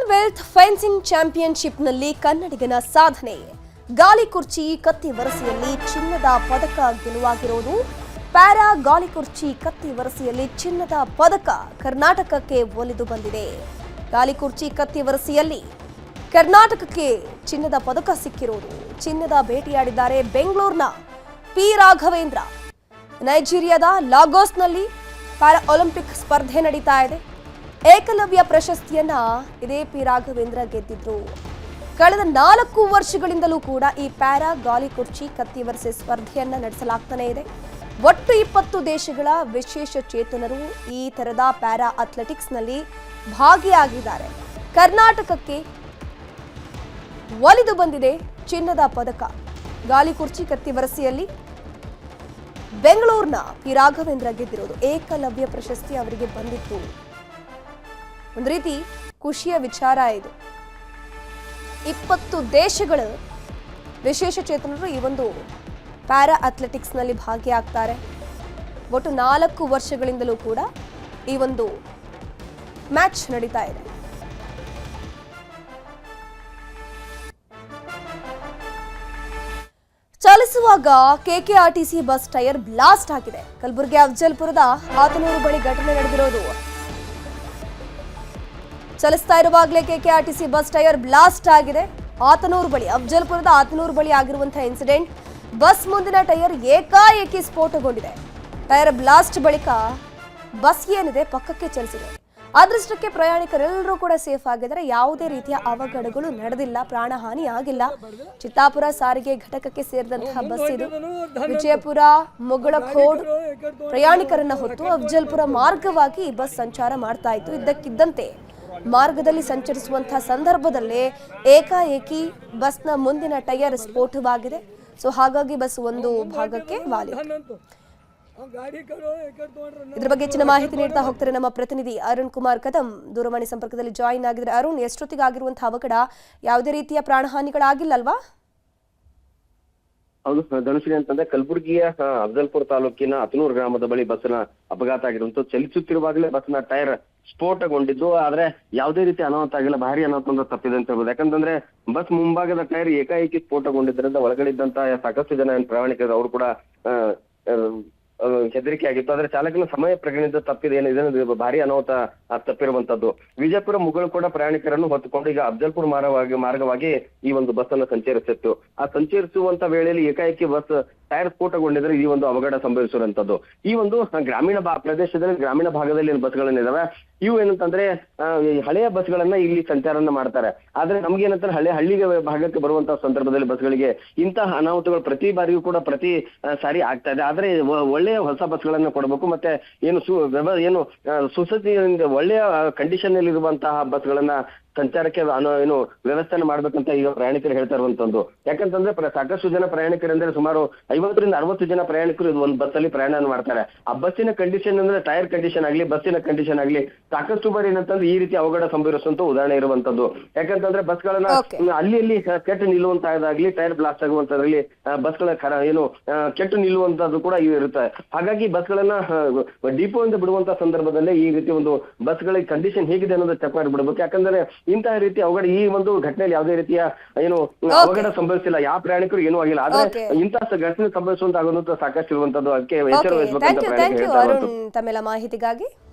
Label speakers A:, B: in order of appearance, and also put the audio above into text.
A: Commonwealth fencing ಚಾಂಪಿಯನ್ಶಿಪ್ನಲ್ಲಿ ಕನ್ನಡಿಗನ ಸಾಧನೆ. ಗಾಲಿ ಕುರ್ಚಿ ಕತ್ತಿ ವರಸೆಯಲ್ಲಿ ಚಿನ್ನದ ಪದಕ ಗೆಲುವಾಗಿರುವುದು. ಪ್ಯಾರಾ ಗಾಲಿ ಕುರ್ಚಿ ಕತ್ತಿ ವರಸೆಯಲ್ಲಿ ಚಿನ್ನದ ಪದಕ ಕರ್ನಾಟಕಕ್ಕೆ ಒಲಿದು ಬಂದಿದೆ. ಗಾಲಿ ಕುರ್ಚಿ ಕತ್ತಿ ವರಸೆಯಲ್ಲಿ ಕರ್ನಾಟಕಕ್ಕೆ ಚಿನ್ನದ ಪದಕ ಸಿಕ್ಕಿರುವುದು. ಚಿನ್ನದ ಭೇಟಿಯಾಡಿದ್ದಾರೆ ಬೆಂಗಳೂರಿನ ಪಿ ರಾಘವೇಂದ್ರ. ನೈಜೀರಿಯಾದ ಲಾಗೋಸ್ನಲ್ಲಿ ಪ್ಯಾರಾ ಒಲಿಂಪಿಕ್ ಸ್ಪರ್ಧೆ ನಡೀತಾ ಇದೆ. ಏಕಲವ್ಯ ಪ್ರಶಸ್ತಿಯನ್ನ ಇದೇ ಪಿ ರಾಘವೇಂದ್ರ ಗೆದ್ದಿದ್ರು. ಕಳೆದ 4 ವರ್ಷಗಳಿಂದಲೂ ಕೂಡ ಈ ಪ್ಯಾರಾ ಗಾಲಿ ಕುರ್ಚಿ ಕತ್ತಿ ವರಸೆ ಸ್ಪರ್ಧೆಯನ್ನ ನಡೆಸಲಾಗ್ತಾನೆ ಇದೆ. ಒಟ್ಟು 20 ದೇಶಗಳ ವಿಶೇಷ ಚೇತನರು ಈ ತರದ ಪ್ಯಾರಾ ಅಥ್ಲೆಟಿಕ್ಸ್ನಲ್ಲಿ ಭಾಗಿಯಾಗಿದ್ದಾರೆ. ಕರ್ನಾಟಕಕ್ಕೆ ಒಲಿದು ಬಂದಿದೆ ಚಿನ್ನದ ಪದಕ. ಗಾಲಿ ಕುರ್ಚಿ ಕತ್ತಿ ವರಸೆಯಲ್ಲಿ ಬೆಂಗಳೂರಿನ ಪಿ ರಾಘವೇಂದ್ರ ಗೆದ್ದಿರೋದು. ಏಕಲವ್ಯ ಪ್ರಶಸ್ತಿ ಅವರಿಗೆ ಬಂದಿತ್ತು. ಒಂದು ರೀತಿ ಖುಷಿಯ ವಿಚಾರ ಇದು. 20 ದೇಶಗಳ ವಿಶೇಷ ಚೇತನರು ಈ ಒಂದು ಪ್ಯಾರಾ ಅಥ್ಲೆಟಿಕ್ಸ್ನಲ್ಲಿ ಭಾಗಿಯಾಗ್ತಾರೆ. ಒಟ್ಟು 4 ವರ್ಷಗಳಿಂದಲೂ ಕೂಡ ಈ ಒಂದು ಮ್ಯಾಚ್ ನಡೀತಾ ಇದೆ. ಚಲಿಸುವಾಗ ಕೆಕೆಆರ್ಟಿಸಿ ಬಸ್ ಟೈರ್ ಬ್ಲಾಸ್ಟ್ ಆಗಿದೆ. ಕಲಬುರಗಿ ಅಫಜಲ್ಪುರದ ಆತನೂರು ಬಳಿ ಘಟನೆ ನಡೆದಿರೋದು. ಚಲಿಸ್ತಾ ಇರುವಾಗಲೇ ಕೆಕೆಆರ್ಟಿಸಿ ಬಸ್ ಟೈರ್ ಬ್ಲಾಸ್ಟ್ ಆಗಿದೆ. ಆತನೂರು ಬಳಿ, ಅಫಜಲ್ಪುರದ ಆತನೂರು ಬಳಿ ಆಗಿರುವಂತಹ ಇನ್ಸಿಡೆಂಟ್. ಬಸ್ ಮುಂದಿನ ಟೈರ್ ಏಕಾಏಕಿ ಸ್ಫೋಟಗೊಂಡಿದೆ. ಟೈರ್ ಬ್ಲಾಸ್ಟ್ ಬಳಿಕ ಬಸ್ ಏನಿದೆ ಪಕ್ಕಕ್ಕೆ ಚಲಿಸಿದೆ. ಅದೃಷ್ಟಕ್ಕೆ ಪ್ರಯಾಣಿಕರೆಲ್ಲರೂ ಕೂಡ ಸೇಫ್ ಆಗಿದ್ದಾರೆ. ಯಾವುದೇ ರೀತಿಯ ಅವಘಡಗಳು ನಡೆದಿಲ್ಲ, ಪ್ರಾಣಹಾನಿ ಆಗಿಲ್ಲ. ಚಿತ್ತಾಪುರ ಸಾರಿಗೆ ಘಟಕಕ್ಕೆ ಸೇರಿದಂತಹ ಬಸ್ ಇದು. ವಿಜಯಪುರ ಮುಗಳಖೋಡ್ ಪ್ರಯಾಣಿಕರನ್ನ ಹೊತ್ತು ಅಫಜಲ್ಪುರ ಮಾರ್ಗವಾಗಿ ಈ ಬಸ್ ಸಂಚಾರ ಮಾಡ್ತಾ ಇತ್ತು. ಇದ್ದಕ್ಕಿದ್ದಂತೆ ಮಾರ್ಗದಲ್ಲಿ ಸಂಚರಿಸುವಂತಹ ಸಂದರ್ಭದಲ್ಲೇ ಏಕಾಏಕಿ ಬಸ್ನ ಮುಂದಿನ ಟೈರ್ ಸ್ಫೋಟವಾಗಿದೆ. ಸೊ ಹಾಗಾಗಿ ಬಸ್ ಒಂದು ಭಾಗಕ್ಕೆ ವಾಲಿತು. ಇದ್ರ ಬಗ್ಗೆ ಹೆಚ್ಚಿನ ಮಾಹಿತಿ ನೀಡ್ತಾ ಹೋಗ್ತಾರೆ ನಮ್ಮ ಪ್ರತಿನಿಧಿ ಅರುಣ್ ಕುಮಾರ್ ಕದಂ. ದೂರವಾಣಿ ಸಂಪರ್ಕದಲ್ಲಿ ಜಾಯಿನ್ ಆಗಿದ್ರೆ. ಅರುಣ್, ಎಷ್ಟೊತ್ತಿಗೆ ಆಗಿರುವಂತಹ ಅವಘಡ? ಯಾವುದೇ ರೀತಿಯ ಪ್ರಾಣಹಾನಿಗಳಾಗಿಲ್ಲಲ್ವಾ?
B: ಹೌದು ಧನುಶ್ರೀ, ಅಂತಂದ್ರೆ ಕಲಬುರಗಿಯ ಅಫಜಲ್ಪುರ ತಾಲೂಕಿನ ಆತನೂರು ಗ್ರಾಮದ ಬಳಿ ಬಸ್ನ ಅಪಘಾತ ಆಗಿರುವಂತ. ಚಲಿಸುತ್ತಿರುವಾಗಲೇ ಬಸ್ನ ಟೈರ್ ಸ್ಫೋಟಗೊಂಡಿದ್ದು. ಆದ್ರೆ ಯಾವುದೇ ರೀತಿ ಅನಾಹುತ ಆಗಿಲ್ಲ, ಭಾರಿ ಅನಾಹುತ ತಪ್ಪಿದೆ ಅಂತ ಹೇಳ್ಬೋದು. ಯಾಕಂತಂದ್ರೆ ಬಸ್ ಮುಂಭಾಗದ ಟೈರ್ ಏಕಾಏಕಿ ಸ್ಫೋಟಗೊಂಡಿದ್ದರಿಂದ ಒಳಗಡೆ ಇದ್ದಂತಹ ಸಾಕಷ್ಟು ಜನ ಪ್ರಯಾಣಿಕರು ಅವರು ಕೂಡ ಹೆದರಿಕೆ ಆಗಿತ್ತು. ಆದ್ರೆ ಚಾಲಕನ ಸಮಯ ಪ್ರಜ್ಞೆಯಿಂದ ತಪ್ಪಿದೆ, ಏನಿದೆ ಭಾರಿ ಅನಾಹುತ ತಪ್ಪಿರುವಂತದ್ದು. ವಿಜಯಪುರ ಮುಗಳು ಕೂಡ ಪ್ರಯಾಣಿಕರನ್ನು ಹೊತ್ತುಕೊಂಡು ಈಗ ಅಫಜಲ್ಪುರ ಮಾರ್ಗವಾಗಿ ಈ ಒಂದು ಬಸ್ ಅನ್ನು ಸಂಚರಿಸಿತ್ತು. ಆ ಸಂಚರಿಸುವಂತ ವೇಳೆಯಲ್ಲಿ ಏಕಾಏಕಿ ಬಸ್ ಟೈರ್ ಸ್ಫೋಟಗೊಂಡಿದ್ರೆ ಈ ಒಂದು ಅವಘಡ ಸಂಭವಿಸಿರುವಂತದ್ದು. ಈ ಒಂದು ಗ್ರಾಮೀಣ ಪ್ರದೇಶದಲ್ಲಿ, ಗ್ರಾಮೀಣ ಭಾಗದಲ್ಲಿ ಬಸ್ಗಳನ್ನಿದಾವೆ. ಇವು ಏನಂತಂದ್ರೆ ಹಳೆಯ ಬಸ್ಗಳನ್ನ ಇಲ್ಲಿ ಸಂಚಾರನ ಮಾಡ್ತಾರೆ. ಆದ್ರೆ ನಮ್ಗೆ ಏನಂತಾರೆ ಹಳ್ಳಿಗೆ ಭಾಗಕ್ಕೆ ಬರುವಂತಹ ಸಂದರ್ಭದಲ್ಲಿ ಬಸ್ಗಳಿಗೆ ಇಂತಹ ಅನಾಹುತಗಳು ಪ್ರತಿ ಬಾರಿಯೂ ಕೂಡ ಪ್ರತಿ ಸಾರಿ ಆಗ್ತಾ ಇದೆ. ಆದ್ರೆ ಒಳ್ಳೆಯ ಹೊಸ ಬಸ್ಗಳನ್ನ ಕೊಡಬೇಕು, ಮತ್ತೆ ಏನು ಸುಸಜ್ಜಿತ ಒಳ್ಳೆಯ ಕಂಡೀಷನ್ ಅಲ್ಲಿ ಇರುವಂತಹ ಬಸ್ಗಳನ್ನ ಸಂಚಾರಕ್ಕೆ ವ್ಯವಸ್ಥೆ ಮಾಡ್ಬೇಕಂತ ಈಗ ಪ್ರಯಾಣಿಕರು ಹೇಳ್ತಾ ಇರುವಂತದ್ದು. ಯಾಕಂತಂದ್ರೆ ಸಾಕಷ್ಟು ಜನ ಪ್ರಯಾಣಿಕರಂದ್ರೆ ಸುಮಾರು 50 ರಿಂದ 60 ಜನ ಪ್ರಯಾಣಿಕರು ಒಂದು ಬಸ್ ಅಲ್ಲಿ ಪ್ರಯಾಣ ಮಾಡ್ತಾರೆ. ಆ ಬಸ್ಸಿನ ಕಂಡೀಷನ್ ಅಂದ್ರೆ ಟೈರ್ ಕಂಡೀಷನ್ ಆಗ್ಲಿ, ಬಸ್ಸಿನ ಕಂಡೀಷನ್ ಆಗ್ಲಿ ಸಾಕಷ್ಟು ಬಾರಿ ಏನಂತಂದ್ರೆ ಈ ರೀತಿ ಅವಘಡ ಸಂಭವಿಸುವಂತ ಉದಾಹರಣೆ ಇರುವಂತದ್ದು. ಯಾಕಂತಂದ್ರೆ ಬಸ್ಗಳನ್ನ ಅಲ್ಲಿ ಕೆಟ್ಟು ನಿಲ್ಲುವಂತಹದ್ದಾಗ್ಲಿ, ಟೈರ್ ಬ್ಲಾಸ್ಟ್ ಆಗುವಂತದ್ರಲ್ಲಿ ಬಸ್ಗಳ ಕೆಟ್ಟು ನಿಲ್ಲುವಂತದ್ದು ಕೂಡ ಇರುತ್ತೆ. ಹಾಗಾಗಿ ಬಸ್ಗಳನ್ನ ಡಿಪೋ ಇಂದ ಬಿಡುವಂತ ಸಂದರ್ಭದಲ್ಲೇ ಈ ರೀತಿ ಒಂದು ಬಸ್ಗಳಿಗೆ ಕಂಡೀಷನ್ ಹೇಗಿದೆ ಅನ್ನೋದು ಚೆಕ್ ಮಾಡಿ ಬಿಡಬೇಕು. ಯಾಕಂದ್ರೆ ಇಂತಹ ರೀತಿ ಅವಘಡ ಈ ಒಂದು ಘಟನೆಯಲ್ಲಿ ಯಾವುದೇ ರೀತಿಯ ಅವಘಡ ಸಂಭವಿಸಿಲ್ಲ, ಯಾವ ಪ್ರಯಾಣಿಕರು ಏನೂ ಆಗಿಲ್ಲ. ಆದ್ರೆ ಇಂತಹ ಘಟನೆ ಸಂಭವಿಸುವಂತ ಆಗೋದು ಸಾಕಷ್ಟು ಇರುವಂತದ್ದು. ಅದಕ್ಕೆ ಎಚ್ಚರ ವಹಿಸಬೇಕು ಅಂತ
A: ತಮ್ಮೆಲ್ಲ ಮಾಹಿತಿಗಾಗಿ.